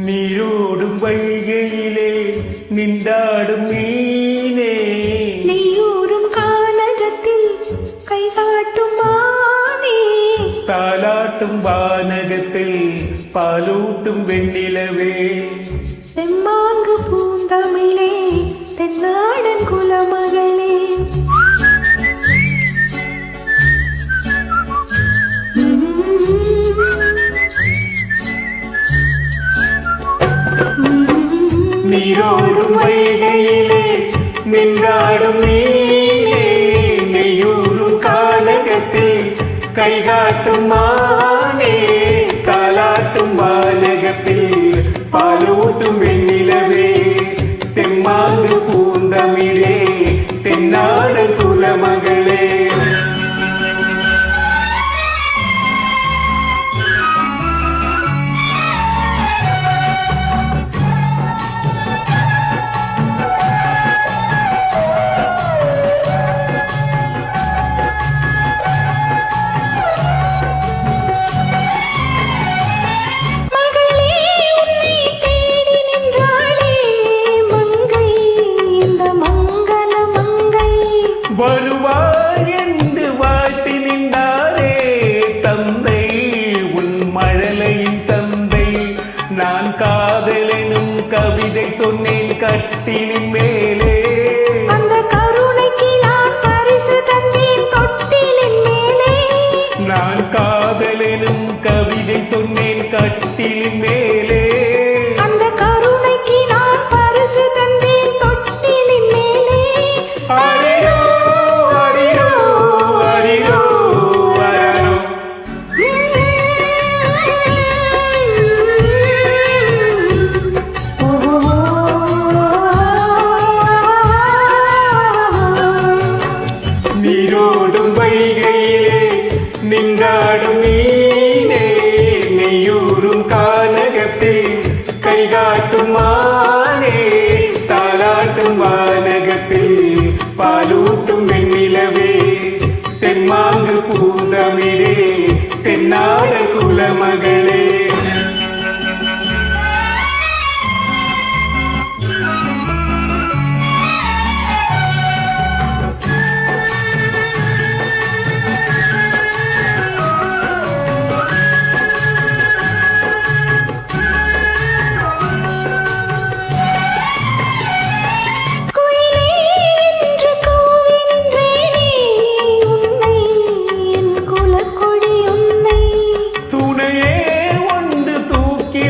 நீரோடும் வைகையிலே நின்றாடும் மீனே, நீயூரும் கானகத்தில் கை காட்டும் மானே, தாலாட்டும் வானகத்தில் பாலூட்டும் வெண்ணிலவே, தெம்மாங்கு பூந்தமிழே தென்னாடன் குலமகளே. நீரோடும் வைகையிலே நின்றாடும் மீனே, நெய்யூரும் கானகத்தில் கைகாட்டும் மானே, தாலாட்டும் வானகத்தில் பாலூட்டும் வெண்ணிலவே, தெம்மாங்கு பூந்தமிழே தென்னாடன் குலமகளே. வருவாய் என்று வாழ்த்தி நின்றாரே தந்தை, உன் மழலையின் தந்தை. நான் காதலெனும் கவிதை சொன்னேன் கட்டிலின் மேலே, அந்த கருணைக்கு நான் பரிசு தந்தேன் தொட்டிலின் மேலே. நான் காதலெனும் கவிதை சொன்னேன் கட்டிலின் மேலே, அந்த கருணைக்கு நான் பரிசு தந்தேன் தொட்டிலின் மேலே. அரிரோ அரிரோ அரிரோ அரரோ. நீரோடும் வைகையிலே நின்றாடும் மீனே, நெய்யூரும் கானகத்தில் கைகாட்டும் மானே, தாலாட்டும் வானகத்தில் பாலூட்டும் வெண்ணிலவே, தென்மாங்கு பூந்தமிழே தென்னாட குலமகளே.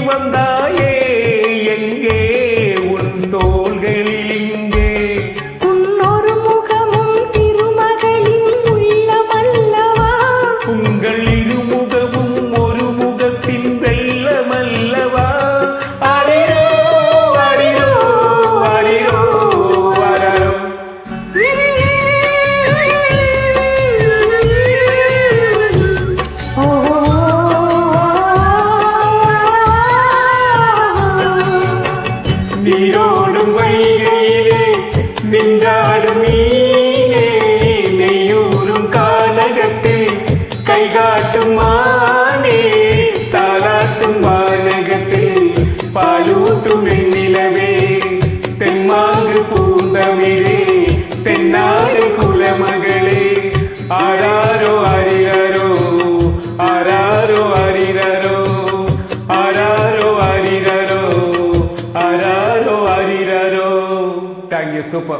வந்தாயே எங்கே உன் தோள்களில் இங்கே, உன்னொரு முகமும் திருமகளின் உள்ளமல்லவா, உங்கள் இருமுகமும் ஒரு முகத்தின் வெள்ளமல்லவா. அரிரோ அரிரோ அரிரோ அரரோ. நீரோடும் வைகையிலே நின்றாடும் மீனே, நெய்யூரும் கானகத்தில் கைகாட்டும் மானே, தாலாட்டும் வானகத்தில் பாலூட்டும் வெண்ணிலவே, தென்மாங்கு பூந்தமிழே தென்னாடு குலமகளே. ஆராரோ அரிரரோ ஆராரோ அரிரரோ ஆராரோ அரிரரோ ஆராரோ அரிரரோ. Thank you, super.